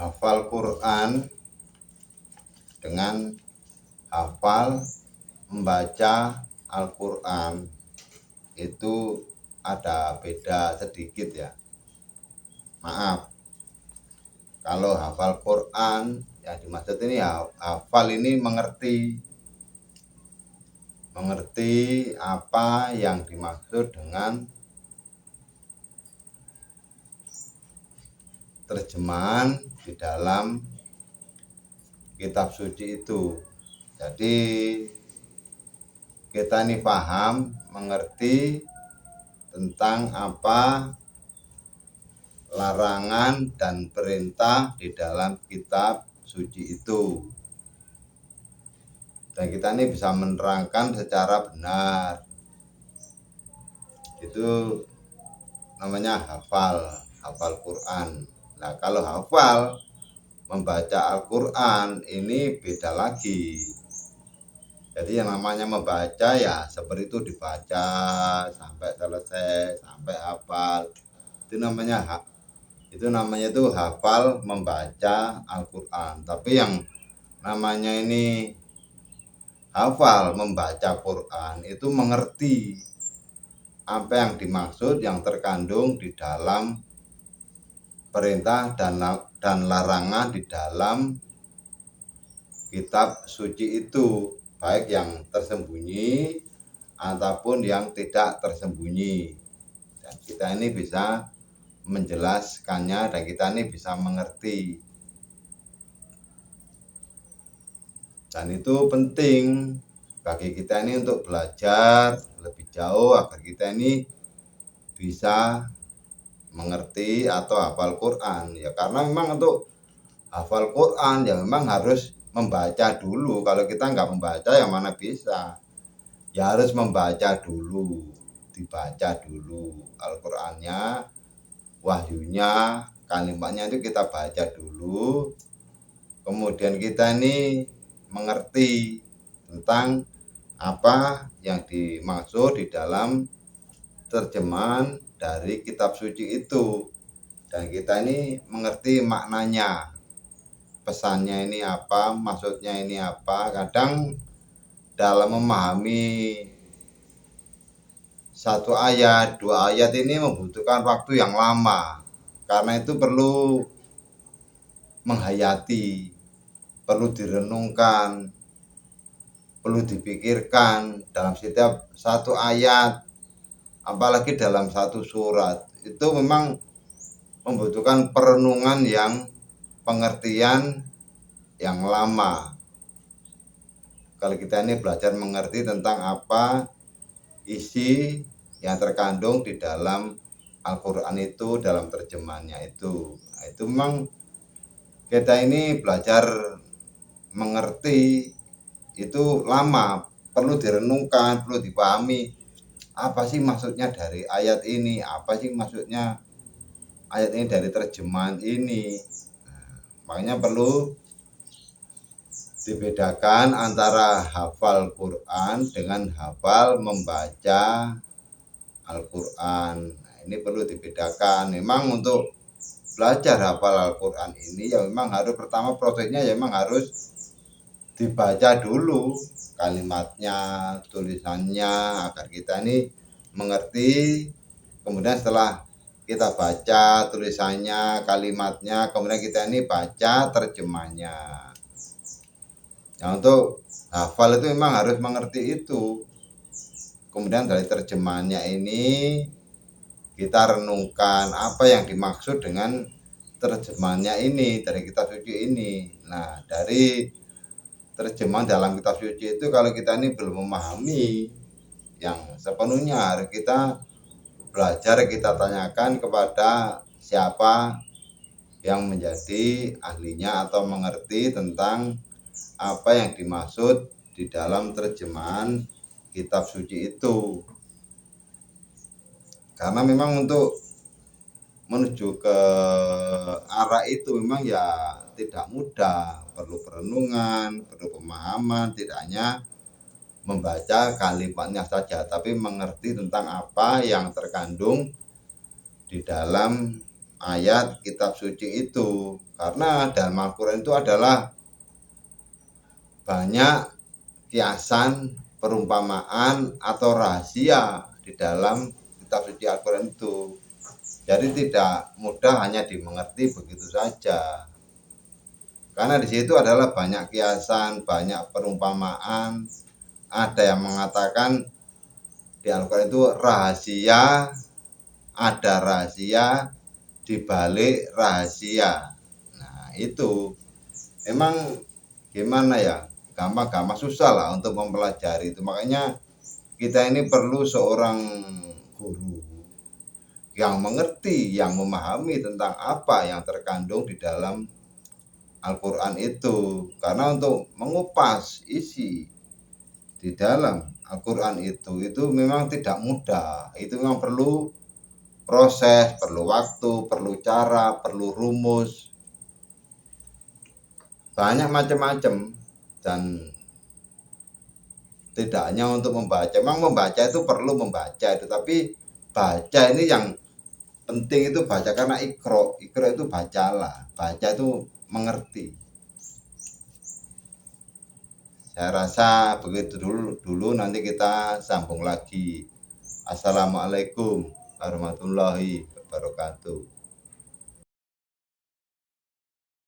hafal Quran dengan hafal membaca Al-Quran itu ada beda sedikit ya. Maaf, kalau hafal Quran yang dimaksud ini hafal ini mengerti apa yang dimaksud dengan terjemahan di dalam kitab suci itu. Jadi kita ini paham, mengerti tentang apa larangan dan perintah di dalam kitab suci itu. Dan kita ini bisa menerangkan secara benar. Itu namanya hafal Quran. Nah, kalau hafal membaca Al-Quran ini beda lagi. Jadi yang namanya membaca ya seperti itu, dibaca sampai selesai, sampai hafal. Itu namanya itu hafal membaca Al-Quran. Tapi yang namanya ini hafal membaca Quran itu mengerti apa yang dimaksud, yang terkandung di dalam perintah dan larangan di dalam kitab suci itu, baik yang tersembunyi ataupun yang tidak tersembunyi. Dan kita ini bisa menjelaskannya dan kita ini bisa mengerti. Dan itu penting bagi kita ini untuk belajar lebih jauh agar kita ini bisa mengerti atau hafal Quran ya, karena memang untuk hafal Quran ya memang harus membaca dulu. Kalau kita nggak membaca ya mana bisa, ya harus membaca dulu, dibaca dulu Al-Qurannya, wahyunya, kalimatnya itu kita baca dulu, kemudian kita ini mengerti tentang apa yang dimaksud di dalam terjemahan dari kitab suci itu, dan kita ini mengerti maknanya, pesannya ini apa, maksudnya ini apa. Kadang dalam memahami satu ayat, dua ayat ini membutuhkan waktu yang lama, karena itu perlu menghayati, perlu direnungkan, perlu dipikirkan dalam setiap satu ayat, apalagi dalam satu surat. Itu memang membutuhkan perenungan yang pengertian yang lama. Kalau kita ini belajar mengerti tentang apa isi yang terkandung di dalam Al-Quran itu, dalam terjemahannya itu. Nah, itu memang kita ini belajar mengerti itu lama, perlu direnungkan, perlu dipahami apa sih maksudnya dari ayat ini, apa sih maksudnya ayat ini dari terjemahan ini. Nah, makanya perlu dibedakan antara hafal Quran dengan hafal membaca Al-Quran. Nah, ini perlu dibedakan. Memang untuk belajar hafal Al-Quran ini ya memang harus, pertama prosesnya ya memang harus dibaca dulu kalimatnya, tulisannya, agar kita ini mengerti. Kemudian setelah kita baca tulisannya, kalimatnya, kemudian kita ini baca terjemahnya. Nah, untuk hafal itu memang harus mengerti itu. Kemudian dari terjemahannya ini kita renungkan apa yang dimaksud dengan terjemahannya ini dari kitab suci ini. Nah, dari terjemahan dalam kitab suci itu kalau kita ini belum memahami yang sepenuhnya, harus kita belajar, kita tanyakan kepada siapa yang menjadi ahlinya atau mengerti tentang apa yang dimaksud di dalam terjemahan kitab suci itu. Karena memang untuk menuju ke arah itu memang ya tidak mudah, perlu perenungan, perlu pemahaman, tidak hanya membaca kalimatnya saja, tapi mengerti tentang apa yang terkandung di dalam ayat kitab suci itu, karena dalam Al-Quran itu adalah banyak kiasan, perumpamaan atau rahasia di dalam kitab suci Al-Quran itu. Jadi tidak mudah hanya dimengerti begitu saja. Karena di situ adalah banyak kiasan, banyak perumpamaan. Ada yang mengatakan di Al-Quran itu rahasia, ada rahasia di balik rahasia. Nah, itu emang gimana ya? Gampang-gampang susah lah untuk mempelajari itu. Makanya kita ini perlu seorang guru yang mengerti, yang memahami tentang apa yang terkandung di dalam Al-Quran itu. Karena untuk mengupas isi di dalam Al-Quran itu memang tidak mudah. Itu memang perlu proses, perlu waktu, perlu cara, perlu rumus, banyak macam-macam. Dan tidak hanya untuk membaca, memang membaca itu perlu membaca itu, tapi baca ini yang penting itu baca karena ikro itu bacalah, baca itu mengerti. Saya rasa begitu dulu nanti kita sambung lagi. Assalamualaikum warahmatullahi wabarakatuh.